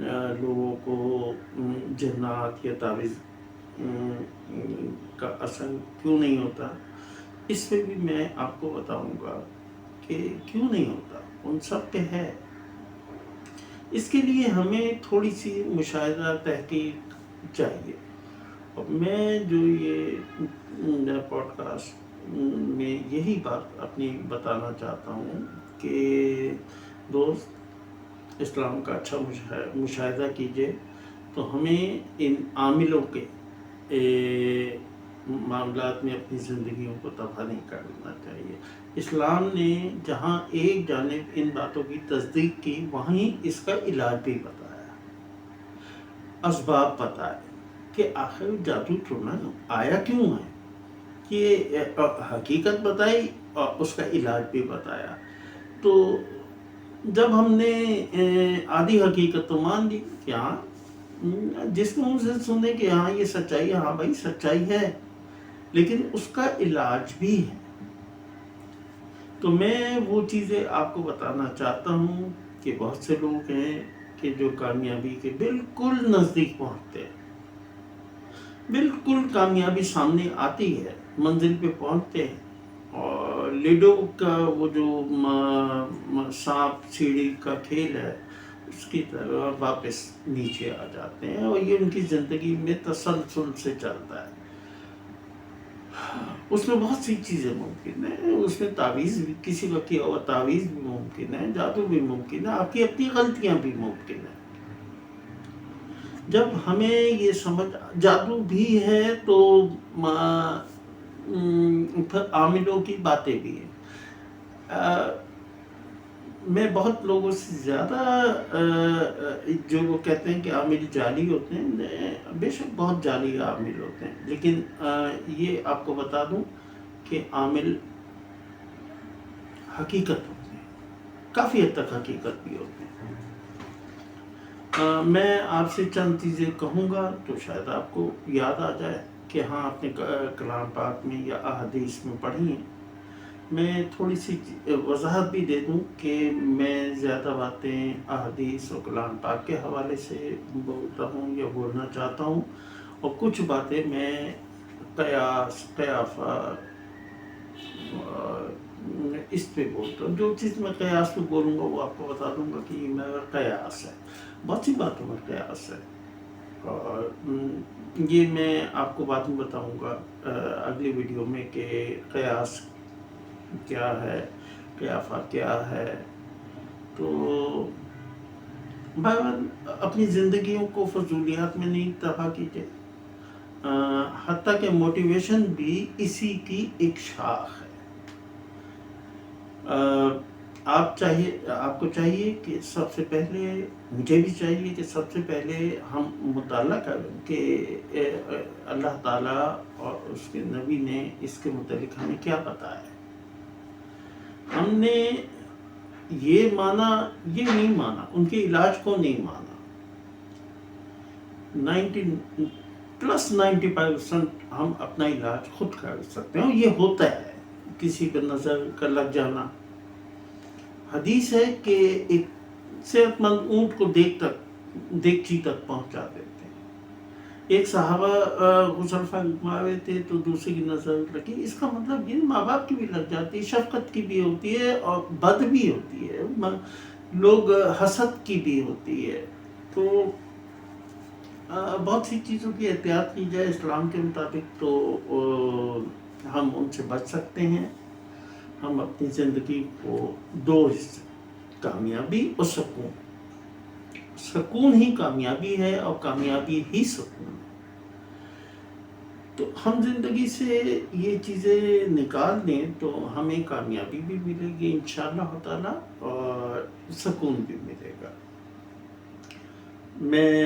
لوگوں کو جنات یا تعویذ کا اثر کیوں نہیں ہوتا، اس پہ بھی میں آپ کو بتاؤں گا کہ کیوں نہیں ہوتا، ان سب پہ ہے۔ اس کے لیے ہمیں تھوڑی سی مشاہدہ تحقیق چاہیے۔ اور میں جو یہ پوڈ کاسٹ میں یہی بات اپنی بتانا چاہتا ہوں کہ دوست اسلام کا اچھا مشاہدہ کیجیے تو ہمیں ان عاملوں کے معاملات میں اپنی زندگیوں کو تباہ نہیں کرنا چاہیے۔ اسلام نے جہاں ایک جانب ان باتوں کی تصدیق کی، وہیں اس کا علاج بھی بتایا، اسباب بتائے کہ آخر جادو ٹونا آیا کیوں ہے، یہ حقیقت بتائی اور اس کا علاج بھی بتایا۔ تو جب ہم نے آدھی حقیقت تو مان لی کہ ہاں، جس کو ہم سے سنے کہ ہاں یہ سچائی ہے، ہاں بھائی سچائی ہے، لیکن اس کا علاج بھی ہے۔ تو میں وہ چیزیں آپ کو بتانا چاہتا ہوں کہ بہت سے لوگ ہیں کہ جو کامیابی کے بالکل نزدیک پہنچتے ہیں، بالکل کامیابی سامنے آتی ہے، منزل پہ پہنچتے ہیں، اور لیڈو کا وہ جو سانپ سیڑھی کا کھیل ہے اس کی طرح واپس نیچے آ جاتے ہیں، اور یہ ان کی زندگی میں تسلسل سے چلتا ہے۔ اس میں بہت سی چیزیں ممکن ہیں، اس میں تعویذ بھی، کسی کا کیا ہوا تعویذ بھی ممکن ہے، جادو بھی ممکن ہے، آپ کی اپنی غلطیاں بھی ممکن ہیں۔ جب ہمیں یہ سمجھ، جادو بھی ہے تو پھر عاملوں کی باتیں بھی ہیں۔ میں بہت لوگوں سے زیادہ جو وہ کہتے ہیں کہ عامل جعلی ہوتے ہیں، بے شک بہت جعلی عامل ہوتے ہیں، لیکن یہ آپ کو بتا دوں کہ عامل حقیقت ہوتے ہیں، کافی حد تک حقیقت بھی ہوتے ہیں۔ میں آپ سے چند چیزیں کہوں گا تو شاید آپ کو یاد آ جائے کہ ہاں آپ نے کلام پاک میں یا احادیث میں پڑھی ہیں۔ میں تھوڑی سی وضاحت بھی دے دوں کہ میں زیادہ باتیں احادیث اور کلام پاک کے حوالے سے بولتا ہوں یا بولنا چاہتا ہوں، اور کچھ باتیں میں قیاس، قیافات اس پہ بولتا ہوں۔ جو چیز میں قیاس پہ بولوں گا وہ آپ کو بتا دوں گا کہ یہ میرا قیاس ہے، بہت سی باتوں میں قیاس ہے، اور یہ میں آپ کو بعد میں بتاؤں گا اگلی ویڈیو میں کہ قیاس کیا ہے، قیافہ کیا ہے۔ تو بہرحال اپنی زندگیوں کو فضولیات میں نہیں تباہ کیجیے، حتیٰ کہ موٹیویشن بھی اسی کی ایک شاخ ہے۔ آپ کو چاہیے کہ سب سے پہلے، مجھے بھی چاہیے کہ سب سے پہلے ہم مطالعہ کریں کہ اللہ تعالیٰ اور اس کے نبی نے اس کے متعلق ہمیں کیا بتایا ہے۔ ہم نے یہ مانا، یہ نہیں مانا، ان کے علاج کو نہیں مانا۔ 95% ہم اپنا علاج خود کر سکتے ہیں، یہ ہوتا ہے، کسی پہ نظر کا لگ جانا۔ حدیث ہے کہ ایک صحت مند اونٹ کو دیگچی تک پہنچا دیتے ہیں۔ ایک صحابہ غسل فرما رہے تھے تو دوسرے کی نظر لگی، اس کا مطلب یہ ماں باپ کی بھی لگ جاتی ہے، شفقت کی بھی ہوتی ہے، اور بد بھی ہوتی ہے، لوگ حسد کی بھی ہوتی ہے۔ تو بہت سی چیزوں کی احتیاط کی جائے اسلام کے مطابق تو ہم ان سے بچ سکتے ہیں۔ ہم اپنی زندگی کو دو حصے، کامیابی اور سکون، سکون ہی کامیابی ہے اور کامیابی ہی سکون ہے۔ تو ہم زندگی سے یہ چیزیں نکال دیں تو ہمیں کامیابی بھی ملے گی انشاءاللہ تعالی، اور سکون بھی ملے گا۔ میں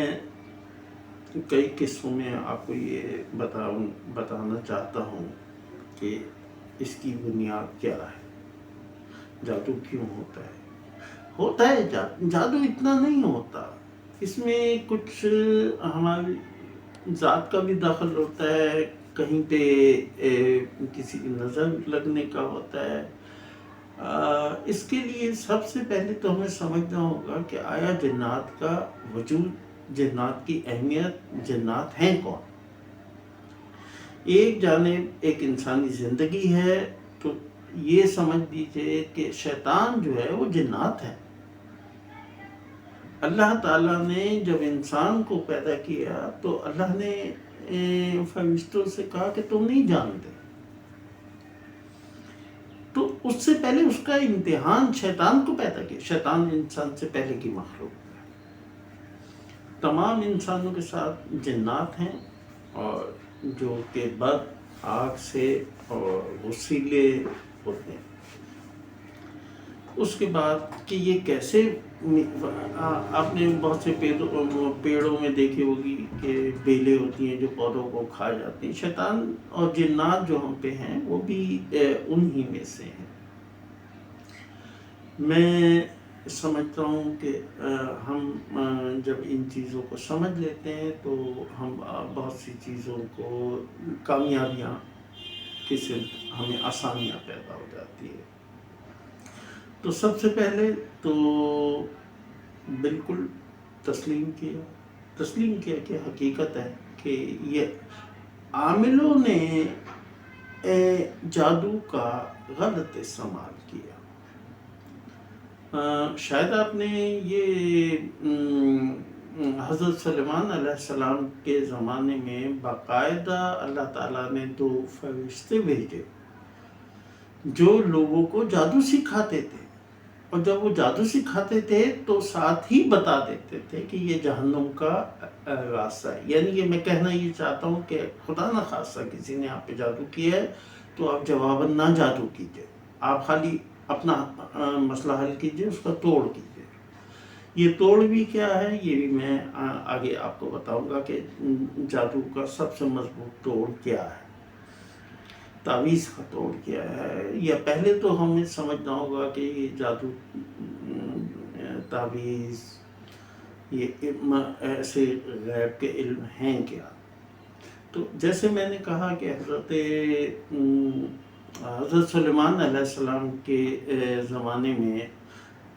کئی قصوں میں آپ کو یہ بتانا چاہتا ہوں کہ اس کی بنیاد کیا ہے، جادو کیوں ہوتا ہے جادو اتنا نہیں ہوتا، اس میں کچھ ہماری ذات کا بھی دخل ہوتا ہے، کہیں پہ کسی کی نظر لگنے کا ہوتا ہے، اس کے لیے سب سے پہلے تو ہمیں سمجھنا ہوگا کہ آیا جنات کا وجود، جنات کی اہمیت، جنات ہیں کون؟ ایک جانب ایک انسانی زندگی ہے، تو یہ سمجھ لیجیے کہ شیطان جو ہے وہ جنات ہے۔ اللہ تعالیٰ نے جب انسان کو پیدا کیا تو اللہ نے فرشتوں سے کہا کہ تم نہیں جانتے، تو اس سے پہلے اس کا امتحان شیطان کو پیدا کیا۔ شیطان انسان سے پہلے کی مخلوق ہے۔ تمام انسانوں کے ساتھ جنات ہیں، اور جو کہ بد، آگ سے اور وسیلے ہوتے ہیں۔ اس کے بعد کہ یہ کیسے، آپ نے بہت سے پیڑوں میں دیکھی ہوگی کہ بیلیں ہوتی ہیں جو پودوں کو کھا جاتی ہیں۔ شیطان اور جنات جو ہم پہ ہیں وہ بھی انہی میں سے ہیں۔ میں سمجھتا ہوں کہ ہم جب ان چیزوں کو سمجھ لیتے ہیں تو ہم بہت سی چیزوں کو، کامیابیاں کی سمت ہمیں آسانیاں پیدا ہو جاتی ہے۔ تو سب سے پہلے تو بالکل تسلیم کیا کہ حقیقت ہے کہ یہ عاملوں نے جادو کا غلط استعمال کیا۔ شاید آپ نے یہ حضرت سلیمان علیہ السلام کے زمانے میں باقاعدہ اللہ تعالیٰ نے 2 فرشتے بھیجے جو لوگوں کو جادو سکھاتے تھے، اور جب وہ جادو سکھاتے تھے تو ساتھ ہی بتا دیتے تھے کہ یہ جہنم کا راستہ ہے۔ یعنی کہ میں کہنا یہ چاہتا ہوں کہ خدا نہ خواستہ کسی نے آپ پہ جادو کیا ہے تو آپ جواباً نہ جادو کیجئے، آپ خالی اپنا مسئلہ حل کیجئے، اس کا توڑ کیجئے۔ یہ توڑ بھی کیا ہے یہ بھی میں آگے آپ کو بتاؤں گا کہ جادو کا سب سے مضبوط توڑ کیا ہے، تعویذ کا توڑ کیا ہے۔ یا پہلے تو ہمیں سمجھنا ہوگا کہ یہ جادو، تعویذ، یہ ایسے غیب کے علم ہیں کیا۔ تو جیسے میں نے کہا کہ حضرت سلیمان علیہ السلام کے زمانے میں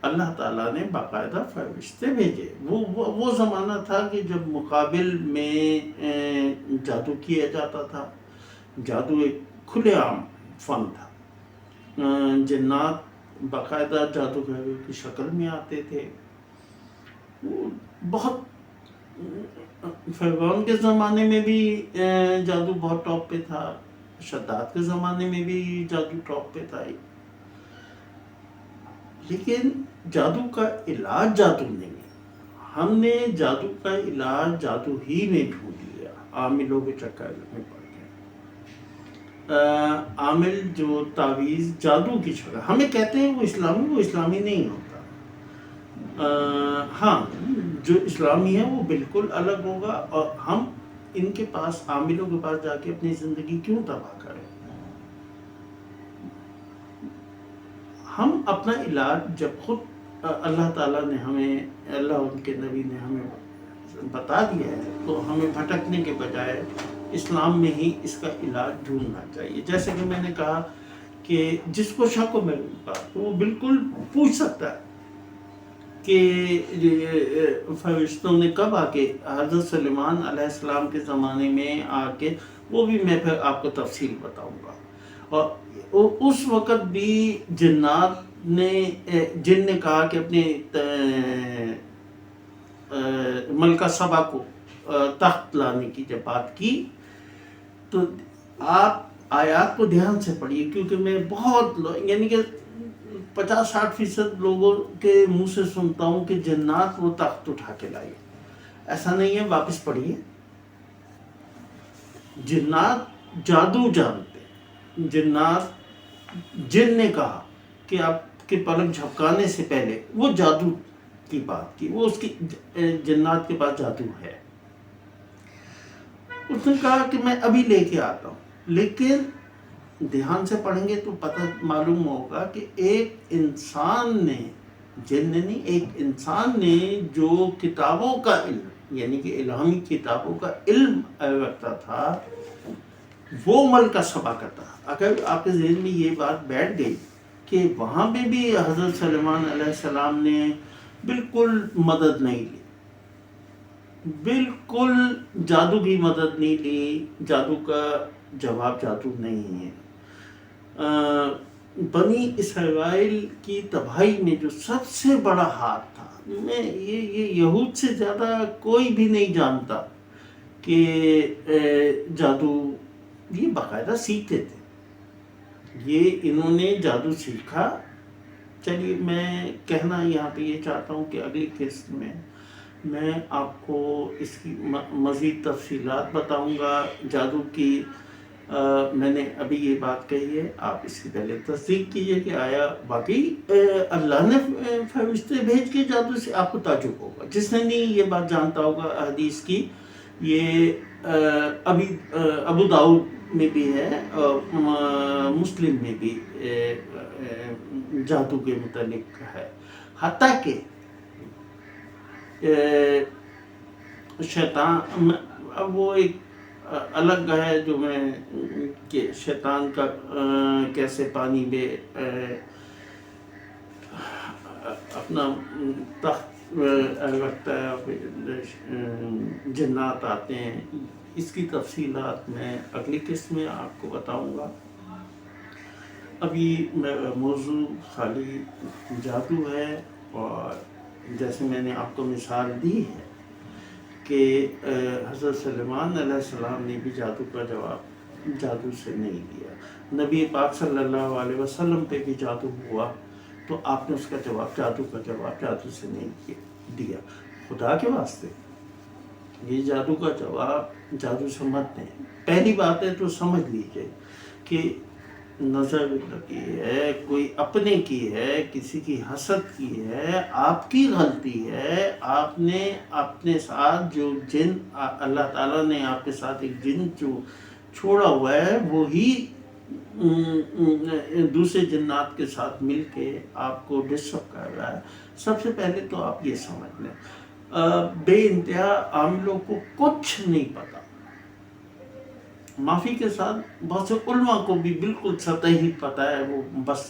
اللہ تعالیٰ نے باقاعدہ فرشتے بھیجے۔ وہ زمانہ تھا کہ جب مقابل میں جادو کیا جاتا تھا۔ جادو ایک کھلے عام فن تھا۔ جنات باقاعدہ جادوگروں کی شکل میں آتے تھے۔ وہ بہت، فرعون کے زمانے میں بھی جادو بہت ٹاپ پہ تھا، شداد کے زمانے میں بھی جادو ٹاپ پہ تھا۔ لیکن جادو کا علاج جادو نہیں ہے۔ ہم نے جادو کا علاج جادو ہی میں ڈھونڈ لیا، عاملوں کے چکر میں پڑ گئے۔ عامل جو تعویذ جادو کی شکل، ہمیں کہتے ہیں وہ اسلامی نہیں ہوتا۔ ہاں، جو اسلامی ہے وہ بالکل الگ ہوگا، اور ہم ان کے پاس، عاملوں کے پاس جا کے اپنی زندگی کیوں تباہ کریں؟ ہم اپنا علاج جب خود اللہ تعالیٰ نے ہمیں، اللہ ان کے نبی نے ہمیں بتا دیا ہے، تو ہمیں بھٹکنے کے بجائے اسلام میں ہی اس کا علاج ڈھونڈنا چاہیے۔ جیسے کہ میں نے کہا کہ جس کو شک ہو میری بات تو وہ بالکل پوچھ سکتا ہے کہ فرشتوں نے کب آ کے، حضرت سلیمان علیہ السلام کے زمانے میں آ کے، وہ بھی میں پھر آپ کو تفصیل بتاؤں گا۔ اور اس وقت بھی جن نے کہا کہ اپنے ملکہ سبا کو تخت لانے کی جب بات کی، تو آپ آیات کو دھیان سے پڑھیے، کیونکہ میں بہت یعنی کہ 50-60% لوگوں کے منہ سے سنتا ہوں کہ جنات وہ تخت اٹھا کے لائے۔ ایسا نہیں ہے، واپس پڑھیے۔ جنات جادو جانتے ہیں۔ جن نے کہا کہ آپ کے پلک جھپکانے سے پہلے وہ جادو کی بات کی، وہ اس کی، جنات کے پاس جادو ہے۔ اس نے کہا کہ میں ابھی لے کے آتا ہوں، لیکن دھیان سے پڑھیں گے تو پتہ معلوم ہوگا کہ ایک انسان نے، جن نے نہیں، ایک انسان نے جو کتابوں کا علم، یعنی کہ الہامی کتابوں کا علم رکھتا تھا، وہ ملکہ سبا کا تھا۔ اگر آپ کے ذہن میں یہ بات بیٹھ گئی کہ وہاں پہ بھی حضرت سلیمان علیہ السلام نے بالکل مدد نہیں لی، بالکل جادو کی مدد نہیں لی، جادو کا جواب جادو نہیں ہے۔ بنی اسرائیل کی تباہی میں جو سب سے بڑا ہاتھ تھا، میں یہ یہود سے زیادہ کوئی بھی نہیں جانتا کہ جادو یہ باقاعدہ سیکھتے تھے، یہ انہوں نے جادو سیکھا۔ چلیے میں کہنا یہاں پہ یہ چاہتا ہوں کہ اگلی قسط میں آپ کو اس کی مزید تفصیلات بتاؤں گا جادو کی۔ میں نے ابھی یہ بات کہی ہے، آپ اس کی پہلے تصدیق کیجئے کہ آیا باقی اللہ نے فرشتے بھیج کے جادو سے، آپ کو تعجب ہوگا جس نے نہیں یہ بات جانتا ہوگا حدیث کی۔ یہ ابو داؤد میں بھی ہے اور مسلم میں بھی جادو کے متعلق ہے، حتیٰ کہ شیطان، اب وہ ایک الگ ہے جو میں کہ شیطان کا کیسے پانی میں اپنا تخت رکھتا ہے، جنات آتے ہیں، اس کی تفصیلات میں اگلی قسط میں آپ کو بتاؤں گا۔ ابھی موضوع خالی جادو ہے، اور جیسے میں نے آپ کو مثال دی ہے کہ حضرت سلیمان علیہ السلام نے بھی جادو کا جواب جادو سے نہیں دیا، نبی پاک صلی اللہ علیہ وسلم پہ بھی جادو ہوا تو آپ نے اس کا جواب جادو سے نہیں دیا۔ خدا کے واسطے یہ جادو کا جواب جادو سے مت دیں۔ پہلی بات ہے تو سمجھ لیجئے کہ نظر لگی ہے، کوئی اپنے کی ہے، کسی کی حسد کی ہے، آپ کی غلطی ہے، آپ نے اپنے ساتھ جو جن اللہ تعالیٰ نے آپ کے ساتھ ایک جن جو چھوڑا ہوا ہے وہی دوسرے جنات کے ساتھ مل کے آپ کو ڈسٹرب کر رہا ہے۔ سب سے پہلے تو آپ یہ سمجھ لیں، بے انتہا عام لوگ کو کچھ نہیں پتا، معافی کے ساتھ بہت سے علماء کو بھی بالکل سطحی پتہ ہے، وہ بس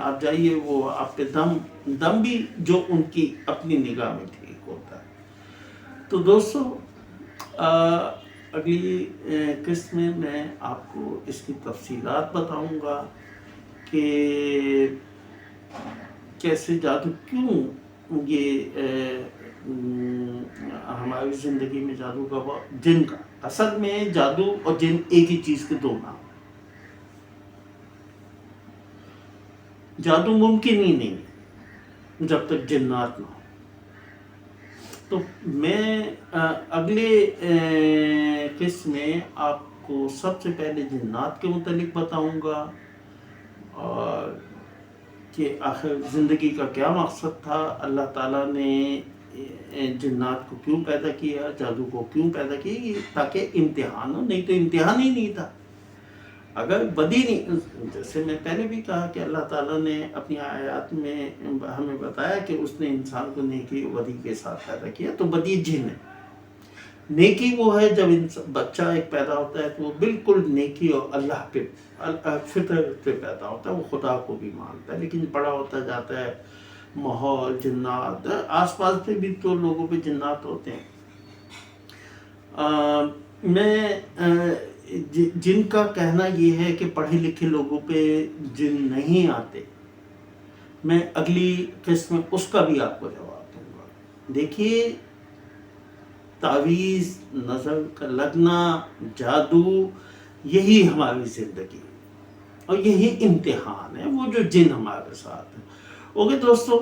آپ جائیے، وہ آپ کے دم بھی جو ان کی اپنی نگاہ میں ٹھیک ہوتا ہے۔ تو دوستو اگلی قسط میں آپ کو اس کی تفصیلات بتاؤں گا کہ کیسے جادو، کیوں یہ ہماری زندگی میں جادو کا جن کا، اصل میں جادو اور جن ایک ہی چیز کے دو نام، جادو ممکن ہی نہیں جب تک جنات نہ ہو۔ تو میں اگلے قسط میں آپ کو سب سے پہلے جنات کے متعلق بتاؤں گا، اور کہ آخر زندگی کا کیا مقصد تھا، اللہ تعالیٰ نے جنات کو کیوں پیدا کیا، جادو کو کیوں پیدا کیا، تاکہ امتحان ہو، نہیں تو امتحان ہی نہیں تھا۔ اگر بدی نہیں، جیسے میں پہلے بھی کہا کہ اللہ تعالیٰ نے اپنی آیات میں ہمیں بتایا کہ اس نے انسان کو نیکی و بدی کے ساتھ پیدا کیا، تو بدی جن ہے، نیکی وہ ہے جب بچہ ایک پیدا ہوتا ہے تو وہ بالکل نیکی اور اللہ پہ فطرت پہ پیدا ہوتا ہے، وہ خدا کو بھی مانتا ہے، لیکن بڑا ہوتا جاتا ہے ماحول، جنات، آس پاس پہ بھی تو لوگوں پہ جنات ہوتے ہیں۔ میں جن کا کہنا یہ ہے کہ پڑھے لکھے لوگوں پہ جن نہیں آتے، میں اگلی قسط میں اس کا بھی آپ کو جواب دوں گا۔ دیکھیے، تعویذ، نظر کا لگنا، جادو، یہی ہماری زندگی اور یہی امتحان ہے، وہ جو جن ہمارے ساتھ ہیں۔ اوکے دوستو،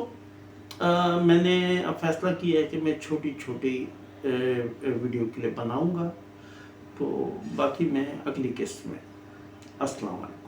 میں نے اب فیصلہ کیا ہے کہ میں چھوٹی ویڈیو کلپ بناؤں گا، تو باقی میں اگلی قسط میں۔ السلام علیکم۔